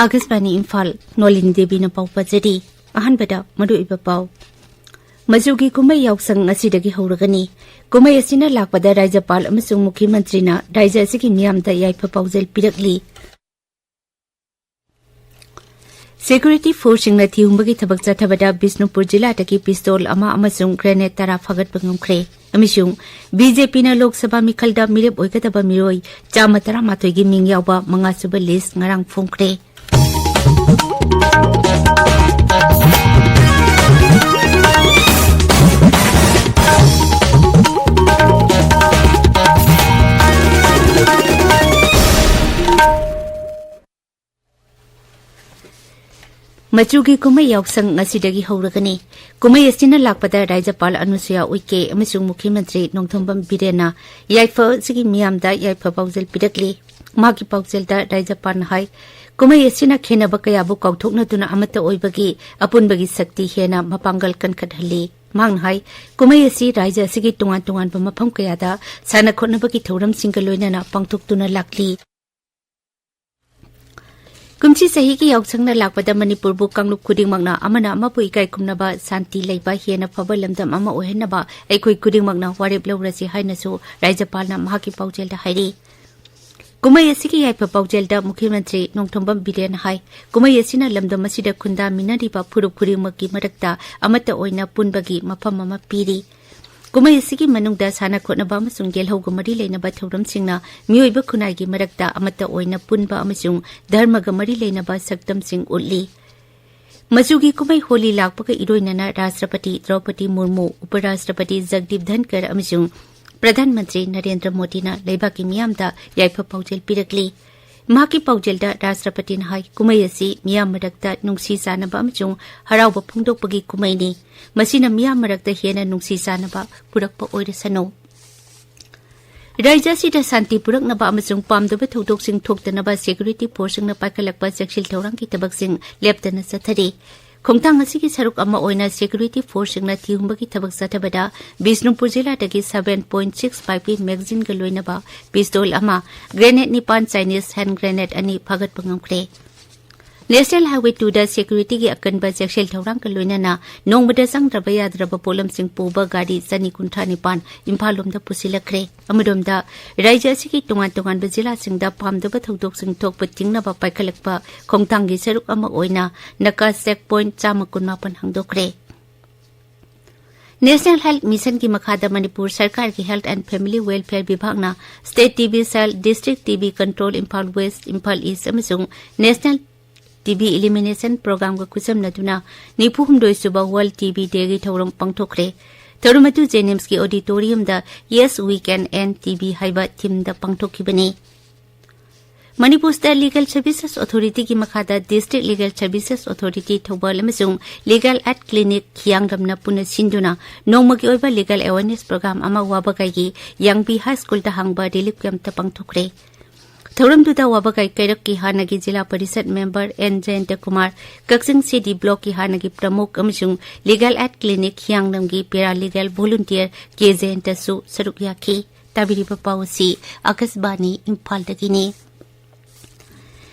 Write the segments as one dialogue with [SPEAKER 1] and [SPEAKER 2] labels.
[SPEAKER 1] आकाशवाणी इम्फाल नोलिनी देवी न पाउ पजरी अहनबदा मरुइबा पाउ मजुगी कुमै याउसंग असिदगी हौरगनी कुमै असिना लाकपदा राज्यपाल अमसुंग मुख्यमंत्रीना राज्य असिगी मियामदा याइफा पाउजेल पिरकली सिक्योरिटी फोर्सिंगना थिहुंबगी थबक चथबदा बिष्णुपुर जिल्लादगी पिस्तोल अमा अमसुंग ग्रेनेड तरा फगतबा ngamkhre अमिसुंग बीजेपी ना लोकसभा मिखलदा मिरेप ओइगदबा मिरोय 113 गी मिंग यावबा मंगासुबा लिस्ट ngarang फोंखरे मचुगी कुमै याउसंग ngasiदगी हौरगनी कुमै असिना लाकपदा राज्यपाल अनुसुया उइके अमसुंग मुख्यमंत्री नोंथोंबम बिरेना याइफा सिगी मियामदा याइफा पाउजेल पिरकली मागी पाउजेलदा राज्यपाल हाय कुमै असिना खेनबा कयाबु कौथोकनतुना अमता ओइबगी अपुनबगी शक्ति हेना मपांगल कनखटहली मांग हाय कुमै असि राज्य असिगी टुंगान टुंगान मफम कयादा साना खोनबगी थौरम सिंगल लोइनाना पांगथोकतुना लाकली कुमसी सही की याउसंगना लाकपदा मणिपुर बु कांगलुप खुदिंगमकना अमना अमपु इकाई खुमनबा शांति लैबा हेना फबा लमदम अमा ओहेनबा एखोय खुदिंगमकना वारेप लौरसि हाइनसु राज्यपालना महाकी पाउजेलदा हाइरि कुमै असिगी याइफा पाउजेलदा मुख्यमंत्री नोंथोंबम बिरेन हाय कुमै असिना लमदम असिदा खुंदा मिनारिबा फुरुप खुदिंगमकि मरक्ता अमता ओइना पुनबगी मफम अमा पीरी कुमै असिगी मनुंगदा साना खोनबा अमसुंग गेलहौगा मरि लेनबा थौरमसिंगना मियोइबा खुनाइगी मरक्ता अमता ओइना पुनबा अमसुंग धर्मगा मरि लेनबा सक्तमसिंग उल्ली मजुगी कुमै होली लाकपगा इरोइनना राष्ट्रपति द्रौपदी मुर्मू उपराष्ट्रपति जगदीप धनकर अमसुंग प्रधानमंत्री नरेंद्र मोदीना लेबाकी मियामदा याइफा पाउजेल पिरकली माकी पाउजेलदा राष्ट्रपति हाय कुमै असि मियाम मरक्ता नुंगसी सानबा अमसुंग हराउबा फोंदोकपगी कुमैनी मसीना मियाम मरक्ता हेना नुंगसी सानबा पुरकपा ओइरसनो राज्य सिदा शांति पुरकनबा अमसुंग पामदबा थौदोकसिंग थोक्तनबा सिक्योरिटी फोर्सिंगना पाइखलकपा सेक्सिल थौरांगी थबकसिंग लेप्तना चथरी खोंगथांग असिगी सरुक अमा ओइना सिक्योरिटी फोर्सिंगना थिहुंबगी थबक चथबदा बिष्णुपुर जिल्लादगी 7.65 की मैगजीन गा लोइनबा पिस्तोल अमा ग्रेनेड निपान चाइनीज हैंड ग्रेनेड अनि फगतपा ngamkhre नेशनल हाईवे 2 दा सिक्योरिटी की अकनबा सेक्शल थौरांग लोइनना नोंबदा संगद्रबा याद्रबा पोलमसिंग पुबा गाड़ी 295 इम्फाल लोमदा पुसिलखरे अमदोमदा राज्य असिगी टुंगान टुंगान जिला सिंगदा पामदबा थौदोकसिंग थोकपा चिंगनबा पाइखलकपा खोंगथांगी सरुक अमा ओइना नका चेक पॉइंट 119 हांगदोखरे नेशनल हेल्थ मिशन की मखादा मणिपुर सरकार की हेल्थ एंड फैमिली वेलफेयर विभागना state TB cell district TB control Imphal west Imphal east अमसुंग नेशनल टीबी एलिमिनेशन प्रोग्राम का खुसमनदुना 94 सुबह वर्ल्ड टीबी डे की थौरम पांगथोखरे थौरमतु जेनिम्स की ऑडिटोरियम दा yes we can end TB हाइबा थीम दा पांगथोखिबनी Manipur state legal services authority की मखादा district legal services authority Thoubal अमसुंग लीगल एड क्लिनिक खियांगदमना पुना सिंदुना नोंमगी ओइबा लीगल अवेयरनेस प्रोग्राम अमा वाबगाई यंगबी हाई स्कूल दा हांगबा रिलीफ कैंप ता पांगथोखरे थौरमदुदा वाबगाई कैरक की हानगी जिला परिषद member N Jayant Kumar Kakching city block की हानगी प्रमुख अमसुंग लीगल एड क्लिनिक खियांगदमगी पैरालीगल वॉलंटियर के जयंतसु सरुक याखी ताबिरिबा पाउसी आकाशवाणी इम्फाल दगिनी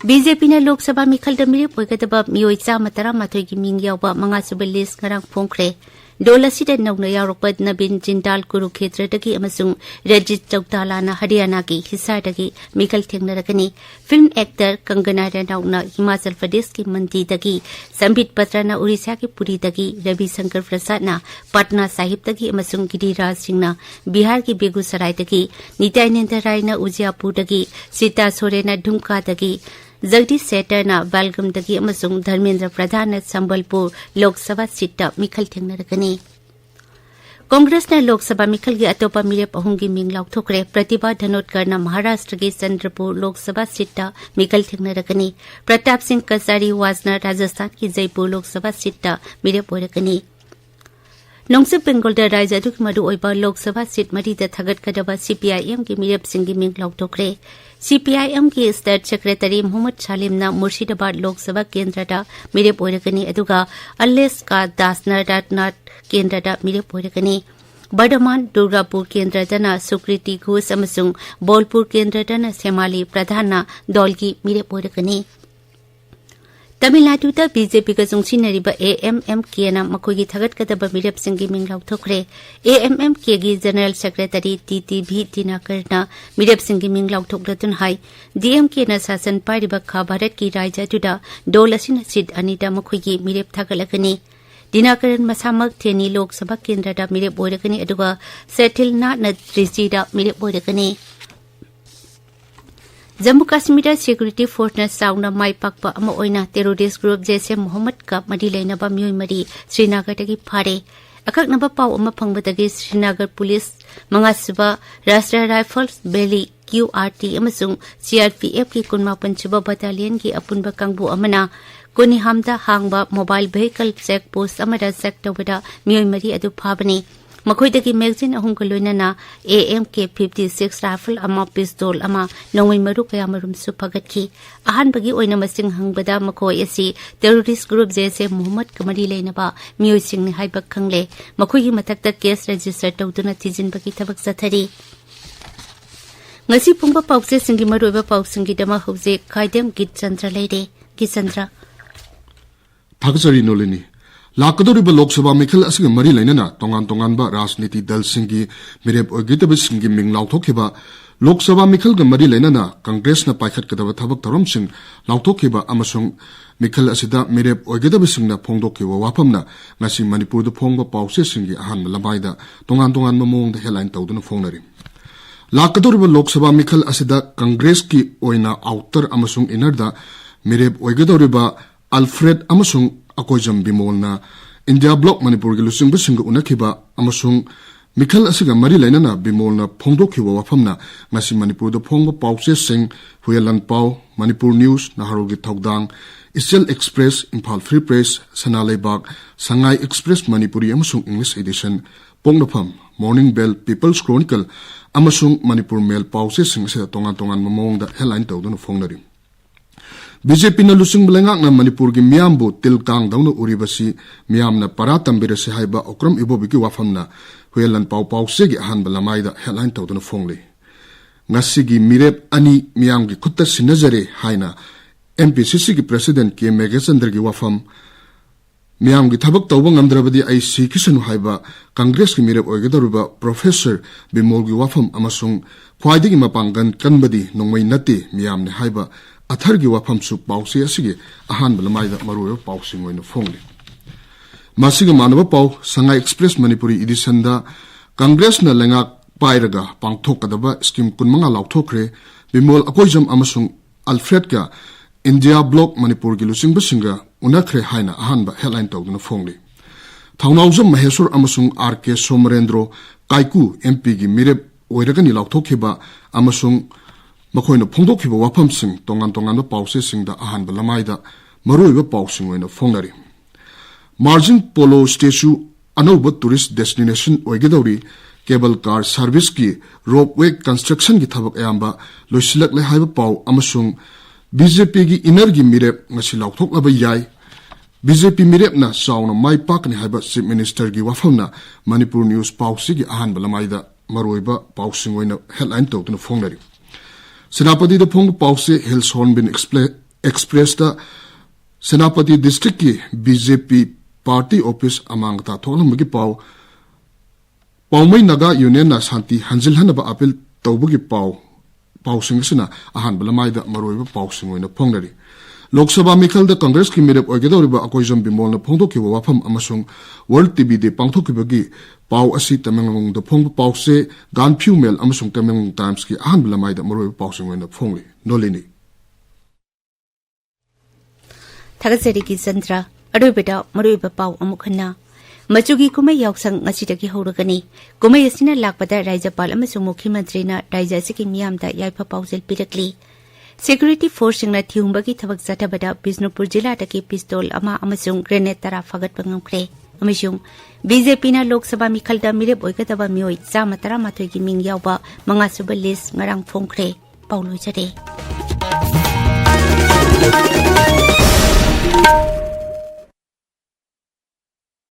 [SPEAKER 1] बीजेपी ने लोकसभा मिखलदा मिरेप ओइगदबा मियोय 113 की मिंग यावबा मंगासुबा लिस्ट ngarang फोंखरे डोल असिदा नौना यावरकपा नबीन जिंदाल कुरुक्षेत्रदगी अमसुंग रजित चौतालाना हरियाणा की हिसारदगी मिखल थेंगनरगनी फिल्म एक्टर कंगना रनौतना हिमाचल प्रदेश की मंडीदगी संबित पत्राना उड़ीसा की पुरीदगी रवि शंकर प्रसादना पटना साहिबदगी अमसुंग गिरिराज सिंहना बिहार की बेगूसरायदगी नित्यानंद रायना उजियापुरदगी सीता सोरेना ढुमकादगी जगदीश सेटरना बेलगमदगी अमसुंग धर्मेंद्र प्रधान संबलपुर लोकसभा सीट मिखल थेंगनरगनी कांग्रेसना लोकसभा मिखल की अतोपा मिरेप अहुंगी मिंग लाउथोखरे प्रतिभा धनोटकरना महाराष्ट्र की चंद्रपुर लोकसभा सीट मिखल थेंगनरगनी प्रताप सिंह कसारी वाजना राजस्थान की जयपुर लोकसभा सीट मिरेप ओइरगनी नोंगसुप बेंगोलदा राज्य अदुगी मरु ओइबा लोकसभा सीट मरीदा थगतकदबा सीपीआईएम की मिरेप सिंगी मिंग लाउथोखरे सीपीआईएम की स्टेट सेक्रेटरी मोहम्मद सालिमना मुर्शिदाबाद लोकसभा केंद्रदा मिरेप ओइरगनी अदुगा अल्लेस्का दासना राजनाथ केंद्रदा मिरेप ओइरगनी बर्धमान दुर्गापुर केंद्रदना सुकृति घोष बोलपुर केंद्रदना सेमाली प्रधानना दौलगी मिरेप ओइरगनी तमिलनाडु बीजेपी का चुंगसिनरिबा AMMK ना मखोगी थगटकदबा मिरेपसिंगी मिंग लाउथोखरे AMMK गी जनरल सेक्रेटरी TTV दिनाकरना मिरेपसिंगी मिंग लाउथोखलतुन हाई DMK ना शासन पारिबा खा भारत की राज्यदुदा डोल असिना सीट अनिदा मखोगी मिरेप थगलकनी दिनाकरन मसामक थेनी लोकसभा केंद्रदा मिरेप ओइरकनी अदुगा सेटिलना न त्रिजीदा मिरेप ओइरकनी जम्मू कश्मीर सिक्योरिटी फोर्स न साउना माई पाकपा अमा ओइना टेरोरिस्ट ग्रुप जैसे मोहम्मद का मरी लेनबा मियोय मरी श्रीनगरदगी फारे अककनबा पाव अमा फंगबदगी श्रीनगर पुलिस मंगासुबा राष्ट्रीय राइफल्स बेली QRT अमसुंग CRPF की 19 बटालियन की अपुनबा कांगबु अमना कोनिहामदा हांगबा मोबाइल व्हीकल चेक पोस्ट अमदा चेक तौबदा मियोय मरी अदु फाबनी मखोइदगी मैगजीन अहुम को लोइनना AMK 56 राइफल अमा पिस्तौल अमा नौमई मरु कया मरुम सु फगतखी अहानबगी ओइना मसिंग हंगबदा मखोय असि टेरोरिस्ट ग्रुप जैसे मोहम्मद कमरी लेनबा मियोय सिंग ने हाइबक खंगले मखोइगी मथक्ता केस रजिस्टर तौदुना थिजिनबगी थबक सथरी ngasi pungba pause singi maruiba pausingi dama hauze khaidem Geetchandra leire Geetchandra
[SPEAKER 2] Thakachari Nolini Lakadoriba Lok Sabha Mikhel asing mari lainana tongan ba rajniti dal singi mirep ogitaba singi ming lauthokiba Lok Sabha Mikhel ga mari lainana Congress na paikhat kadaba thabak tarom sing lauthokiba amasung Mikhel asida mirep ogitaba singna phongdokiwa wapamna ngasi Manipur da phongba pause singi ahan lamaida tongan mamong da headline tawduna phongnari Lakadoriba Lok Sabha Mikhel asida Congress ki oina outer amasung inner da mirep ogitoriba Alfred amasung akoijam bimolna India block Manipur gi lusing bisinga unakiba amasung Mikhel asiga mari lainana bimolna phongdokhiwa wafamna ngasi Manipur da phongba pause sing huyalan pau Manipur News naharul gi thogdang Israel Express Imphal Free Press Sanalai Bag Sangai Express Manipuri amasung English edition pongnafam Morning Bell People's Chronicle amasung Manipur Mail pause sing se tongan mamong da headline tawduna phongnari BJP na lusing belengak na Manipur gi miyambu tilkang dauna uribasi miyam na paratam birase haiba okram ibobiki wafamna huelan pau se gi ahan balamai da headline tawduna phongli ngasi gi mirep ani miyam gi khutta sinajare haina MPCC gi president ke Geetchandra gi wafam miyam gi thabak tawba ngamdrabadi ai sikisanu haiba Congress gi mirep oigedaruba professor bimol gi wafam amasung khwaidigi mapangan kanbadi nongmai nati miyam ne haiba Athargi wafam su pause asige ahan balamaida maruyo pausing oina phongli masiga manaba pau Sangai Express Manipuri edition da Congress na lengak pairaga pangthokadaba scheme kunmanga lauthokre bimol akoijam amasung Alfred ka India block Manipur gi lusing basinga unakhre haina ahan ba headline tawduna phongli Thaunaujam Maheshwar amasung RK Somarendro Kaiku MP gi mirep oiragani lauthokhiba amasung Makoina phongdokhiba wafam sing tongan ba pause sing da ahan balamaida maruiba pausing oina phongnari Margin Polo Statue anauba tourist destination oigedori cable car service ki ropeway construction gi thabak ayamba loisilak le haiba pau amasung BJP gi inner gi mirep ngasi lauthok laba yai BJP mirep na sauna mai pak ni haiba chief minister gi wafamna Manipur News pause gi ahan balamaida maruiba pausing oina headline tawtuna phongnari Senapati da phong pause Hills Hornbill Express da Senapati district ki BJP party office amangta tholamagi paumai naga union na shanti hanjil hanaba appeal tawbagi pausing sina ahan balamai da maroiba pausing oina phongnari Lok Sabha Mikhel da Congress ki mirep oigedoriba akoijam bimol na phongdokiwa wafam amasung World TV de pangthokibagi pau asi Tamenglong da phong pause Ganphu Mail amasung Tamenglong Times ki ahan balamai da maroiba pausing oina phongli Nolini
[SPEAKER 1] Thakachari Geetchandra aroibeda maroiba pau amukhana Machugi kumai yaksang ngasidagi horagani kumai asina lakpada Rajyapal amasung Mukhyamantri na Rajya asigi miyamda yaipa pausel pirakli Security Force na thiumbagi thabak jatabada Bisnupur Jilla daki pistol ama amasung grenade tara fagatpa ngamkre amasung BJP na Lok Sabha Mikhel da mirep oigadaba mioi chama tara mathoi gi ming yawba manga suba list ngarang phongkre pauloi jare